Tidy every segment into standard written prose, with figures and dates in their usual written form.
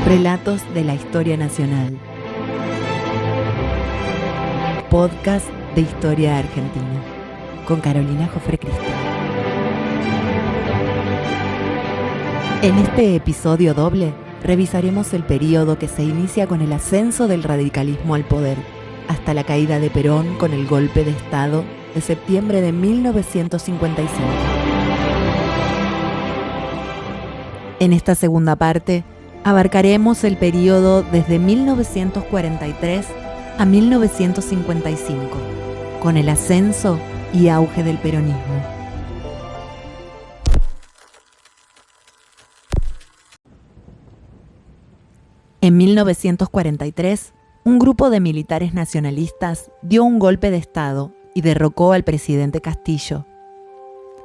Relatos de la Historia Nacional. Podcast de Historia Argentina, con Carolina Joffre Cristi. En este episodio doble, revisaremos el periodo que se inicia con el ascenso del radicalismo al poder, hasta la caída de Perón con el golpe de Estado de septiembre de 1955. En esta segunda parte, abarcaremos el periodo desde 1943 a 1955, con el ascenso y auge del peronismo. En 1943, un grupo de militares nacionalistas dio un golpe de Estado y derrocó al presidente Castillo.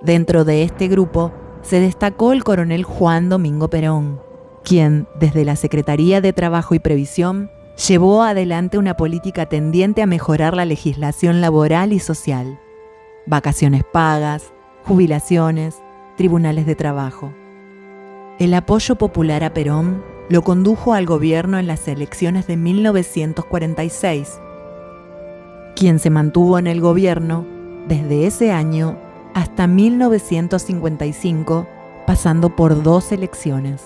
Dentro de este grupo se destacó el coronel Juan Domingo Perón, quien, desde la Secretaría de Trabajo y Previsión, llevó adelante una política tendiente a mejorar la legislación laboral y social, vacaciones pagas, jubilaciones, tribunales de trabajo. El apoyo popular a Perón lo condujo al gobierno en las elecciones de 1946, quien se mantuvo en el gobierno desde ese año hasta 1955, pasando por 2 elecciones.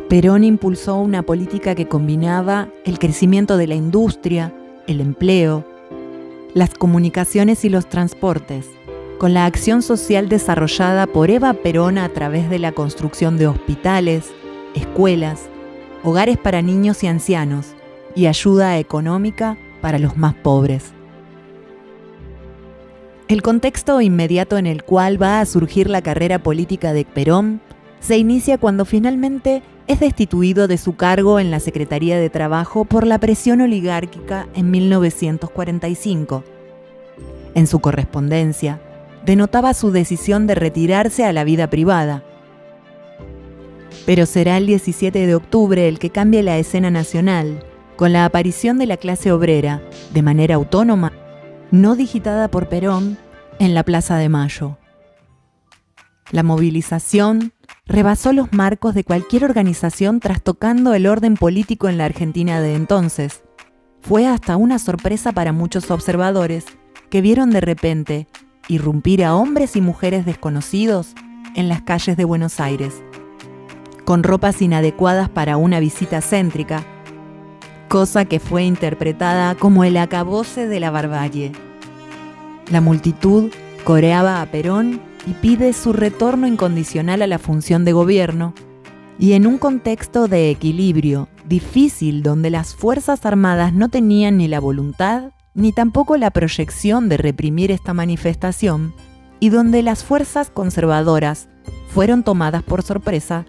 Perón impulsó una política que combinaba el crecimiento de la industria, el empleo, las comunicaciones y los transportes, con la acción social desarrollada por Eva Perón a través de la construcción de hospitales, escuelas, hogares para niños y ancianos y ayuda económica para los más pobres. El contexto inmediato en el cual va a surgir la carrera política de Perón se inicia cuando finalmente es destituido de su cargo en la Secretaría de Trabajo por la presión oligárquica en 1945. En su correspondencia, denotaba su decisión de retirarse a la vida privada. Pero será el 17 de octubre el que cambie la escena nacional, con la aparición de la clase obrera, de manera autónoma, no digitada por Perón, en la Plaza de Mayo. La movilización rebasó los marcos de cualquier organización trastocando el orden político en la Argentina de entonces. Fue hasta una sorpresa para muchos observadores que vieron de repente irrumpir a hombres y mujeres desconocidos en las calles de Buenos Aires, con ropas inadecuadas para una visita céntrica, cosa que fue interpretada como el acabose de la barbarie. La multitud coreaba a Perón y pide su retorno incondicional a la función de gobierno, y en un contexto de equilibrio difícil donde las Fuerzas Armadas no tenían ni la voluntad ni tampoco la proyección de reprimir esta manifestación, y donde las fuerzas conservadoras fueron tomadas por sorpresa,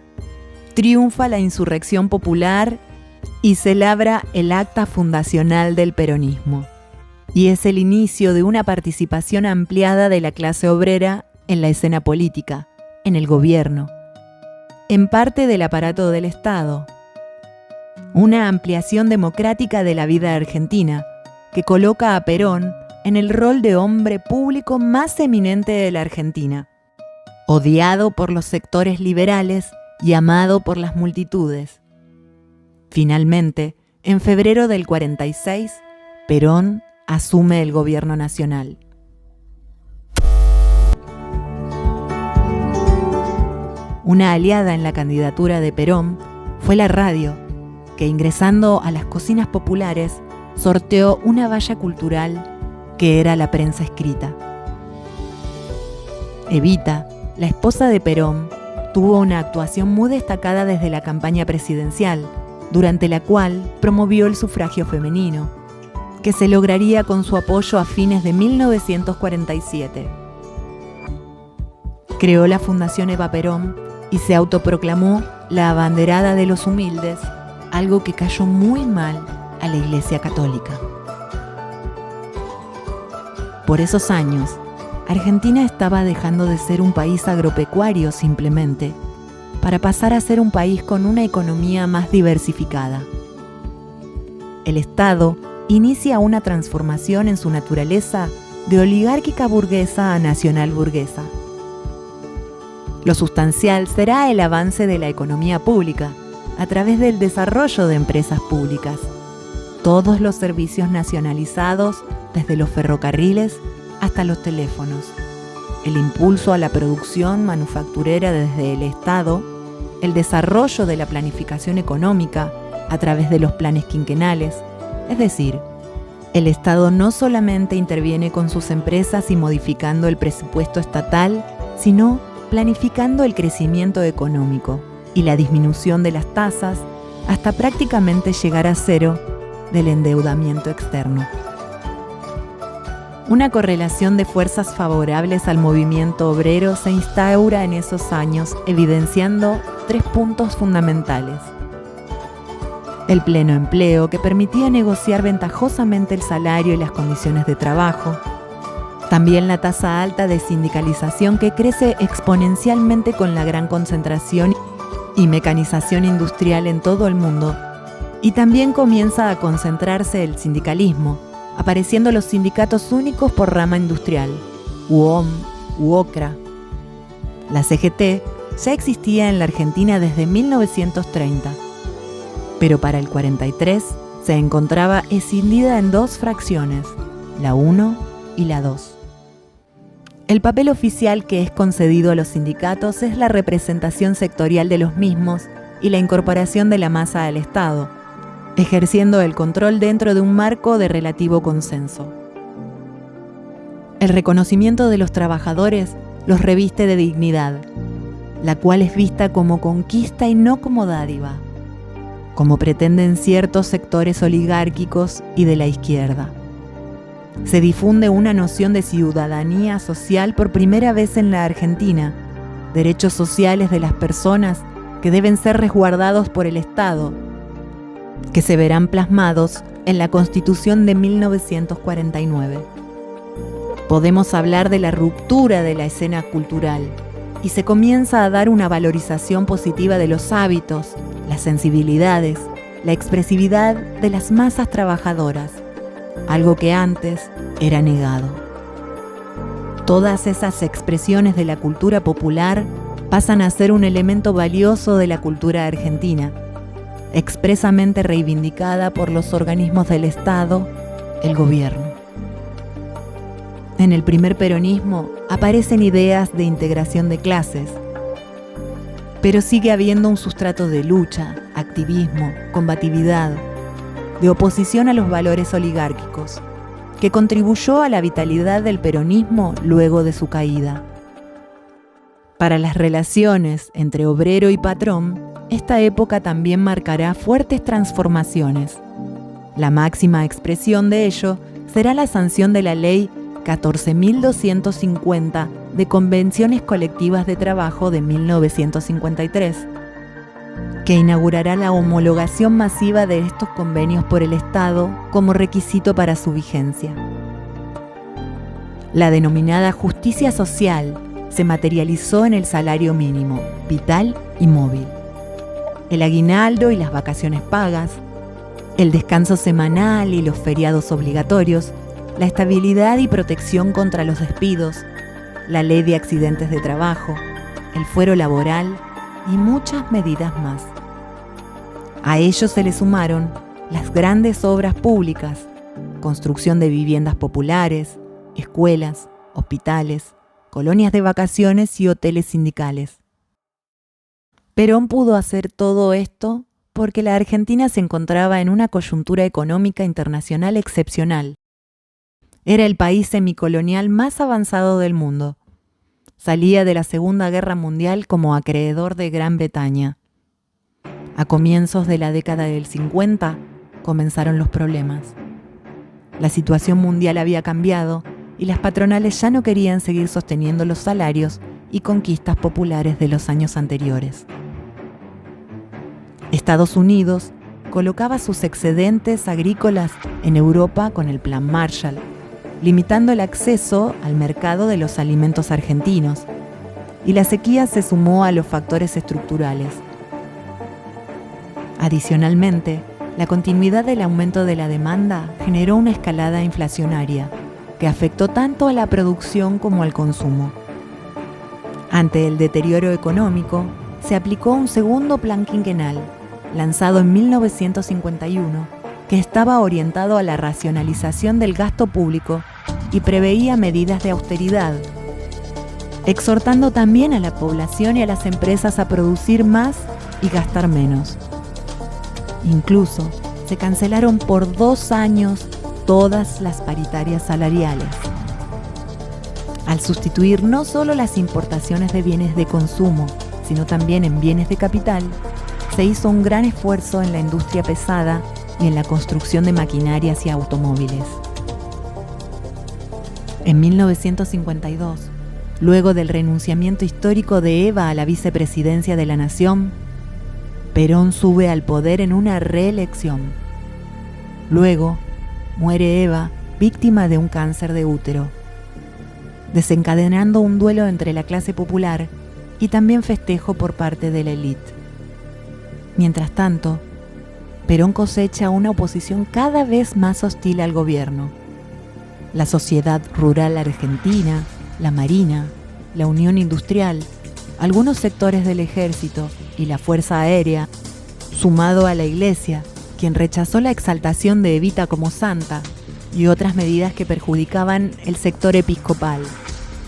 triunfa la insurrección popular y se labra el acta fundacional del peronismo. Y es el inicio de una participación ampliada de la clase obrera en la escena política, en el gobierno, en parte del aparato del Estado. Una ampliación democrática de la vida argentina que coloca a Perón en el rol de hombre público más eminente de la Argentina, odiado por los sectores liberales y amado por las multitudes. Finalmente, en febrero del 46, Perón asume el gobierno nacional. Una aliada en la candidatura de Perón fue la radio, que ingresando a las cocinas populares sorteó una valla cultural que era la prensa escrita. Evita, la esposa de Perón, tuvo una actuación muy destacada desde la campaña presidencial, durante la cual promovió el sufragio femenino, que se lograría con su apoyo a fines de 1947. Creó la Fundación Eva Perón y se autoproclamó la abanderada de los humildes, algo que cayó muy mal a la Iglesia Católica. Por esos años, Argentina estaba dejando de ser un país agropecuario simplemente, para pasar a ser un país con una economía más diversificada. El Estado inicia una transformación en su naturaleza de oligárquica burguesa a nacional burguesa. Lo sustancial será el avance de la economía pública, a través del desarrollo de empresas públicas. Todos los servicios nacionalizados, desde los ferrocarriles hasta los teléfonos. El impulso a la producción manufacturera desde el Estado, el desarrollo de la planificación económica a través de los planes quinquenales, es decir, el Estado no solamente interviene con sus empresas y modificando el presupuesto estatal, sino planificando el crecimiento económico y la disminución de las tasas hasta prácticamente llegar a cero del endeudamiento externo. Una correlación de fuerzas favorables al movimiento obrero se instaura en esos años, evidenciando 3 puntos fundamentales. El pleno empleo, que permitía negociar ventajosamente el salario y las condiciones de trabajo. También la tasa alta de sindicalización, que crece exponencialmente con la gran concentración y mecanización industrial en todo el mundo. Y también comienza a concentrarse el sindicalismo, apareciendo los sindicatos únicos por rama industrial, UOM, UOCRA. La CGT ya existía en la Argentina desde 1930, pero para el 43 se encontraba escindida en 2 fracciones, la 1 y la 2. El papel oficial que es concedido a los sindicatos es la representación sectorial de los mismos y la incorporación de la masa al Estado, ejerciendo el control dentro de un marco de relativo consenso. El reconocimiento de los trabajadores los reviste de dignidad, la cual es vista como conquista y no como dádiva, como pretenden ciertos sectores oligárquicos y de la izquierda. Se difunde una noción de ciudadanía social por primera vez en la Argentina, derechos sociales de las personas que deben ser resguardados por el Estado, que se verán plasmados en la Constitución de 1949. Podemos hablar de la ruptura de la escena cultural y se comienza a dar una valorización positiva de los hábitos, las sensibilidades, la expresividad de las masas trabajadoras, algo que antes era negado. Todas esas expresiones de la cultura popular pasan a ser un elemento valioso de la cultura argentina, expresamente reivindicada por los organismos del Estado, el gobierno. En el primer peronismo aparecen ideas de integración de clases, pero sigue habiendo un sustrato de lucha, activismo, combatividad, de oposición a los valores oligárquicos, que contribuyó a la vitalidad del peronismo luego de su caída. Para las relaciones entre obrero y patrón, esta época también marcará fuertes transformaciones. La máxima expresión de ello será la sanción de la Ley 14.250 de Convenciones Colectivas de Trabajo de 1953, que inaugurará la homologación masiva de estos convenios por el Estado como requisito para su vigencia. La denominada justicia social se materializó en el salario mínimo, vital y móvil, el aguinaldo y las vacaciones pagas, el descanso semanal y los feriados obligatorios, la estabilidad y protección contra los despidos, la ley de accidentes de trabajo, el fuero laboral y muchas medidas más. A ello se le sumaron las grandes obras públicas, construcción de viviendas populares, escuelas, hospitales, colonias de vacaciones y hoteles sindicales. Perón pudo hacer todo esto porque la Argentina se encontraba en una coyuntura económica internacional excepcional. Era el país semicolonial más avanzado del mundo. Salía de la Segunda Guerra Mundial como acreedor de Gran Bretaña. A comienzos de la década del 50 comenzaron los problemas. La situación mundial había cambiado y las patronales ya no querían seguir sosteniendo los salarios y conquistas populares de los años anteriores. Estados Unidos colocaba sus excedentes agrícolas en Europa con el Plan Marshall, limitando el acceso al mercado de los alimentos argentinos, y la sequía se sumó a los factores estructurales. Adicionalmente, la continuidad del aumento de la demanda generó una escalada inflacionaria que afectó tanto a la producción como al consumo. Ante el deterioro económico, se aplicó un segundo plan quinquenal, lanzado en 1951, que estaba orientado a la racionalización del gasto público y preveía medidas de austeridad, exhortando también a la población y a las empresas a producir más y gastar menos. Incluso se cancelaron por 2 años todas las paritarias salariales. Al sustituir no solo las importaciones de bienes de consumo, sino también en bienes de capital, se hizo un gran esfuerzo en la industria pesada y en la construcción de maquinarias y automóviles. En 1952, luego del renunciamiento histórico de Eva a la vicepresidencia de la Nación, Perón sube al poder en una reelección. Luego, muere Eva, víctima de un cáncer de útero, desencadenando un duelo entre la clase popular y también festejo por parte de la élite. Mientras tanto, Perón cosecha una oposición cada vez más hostil al gobierno. La Sociedad Rural Argentina, la Marina, la Unión Industrial, algunos sectores del Ejército y la Fuerza Aérea, sumado a la Iglesia, quien rechazó la exaltación de Evita como santa y otras medidas que perjudicaban el sector episcopal,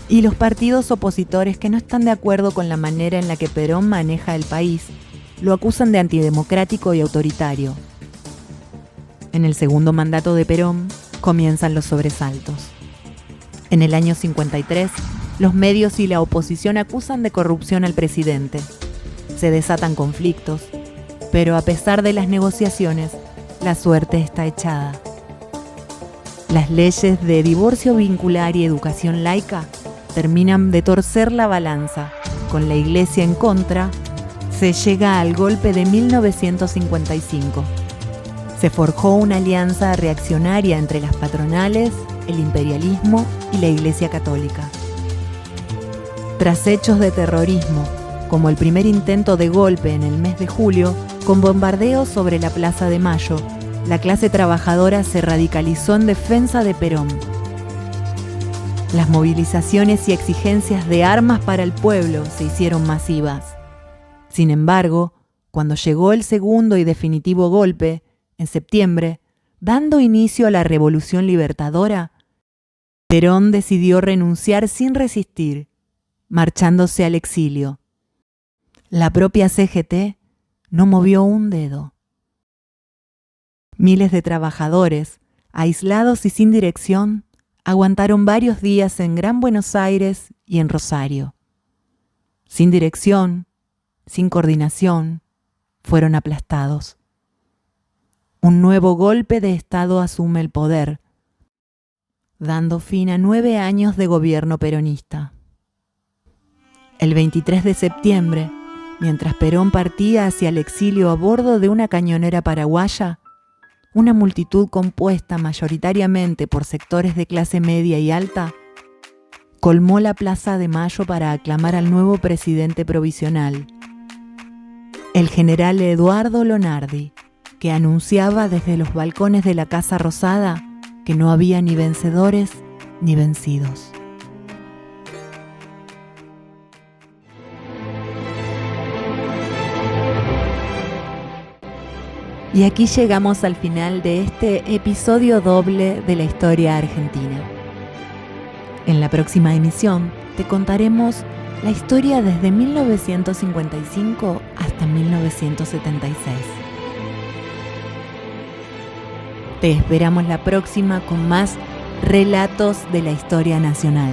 y los partidos opositores que no están de acuerdo con la manera en la que Perón maneja el país, lo acusan de antidemocrático y autoritario. En el segundo mandato de Perón comienzan los sobresaltos. En el año 53, los medios y la oposición acusan de corrupción al presidente. Se desatan conflictos, pero a pesar de las negociaciones, la suerte está echada. Las leyes de divorcio vincular y educación laica terminan de torcer la balanza. Con la Iglesia en contra, se llega al golpe de 1955. Se forjó una alianza reaccionaria entre las patronales, el imperialismo y la Iglesia Católica. Tras hechos de terrorismo, como el primer intento de golpe en el mes de julio, con bombardeos sobre la Plaza de Mayo, la clase trabajadora se radicalizó en defensa de Perón. Las movilizaciones y exigencias de armas para el pueblo se hicieron masivas. Sin embargo, cuando llegó el segundo y definitivo golpe, en septiembre, dando inicio a la Revolución Libertadora, Perón decidió renunciar sin resistir, marchándose al exilio. La propia CGT no movió un dedo. Miles de trabajadores, aislados y sin dirección, aguantaron varios días en Gran Buenos Aires y en Rosario. Sin dirección, sin coordinación, fueron aplastados. Un nuevo golpe de Estado asume el poder, dando fin a 9 años de gobierno peronista. El 23 de septiembre, mientras Perón partía hacia el exilio a bordo de una cañonera paraguaya, una multitud compuesta mayoritariamente por sectores de clase media y alta colmó la Plaza de Mayo para aclamar al nuevo presidente provisional, el general Eduardo Lonardi, que anunciaba desde los balcones de la Casa Rosada que no había ni vencedores ni vencidos. Y aquí llegamos al final de este episodio doble de la historia argentina. En la próxima emisión te contaremos la historia desde 1955 hasta 1976. Te esperamos la próxima con más relatos de la historia nacional.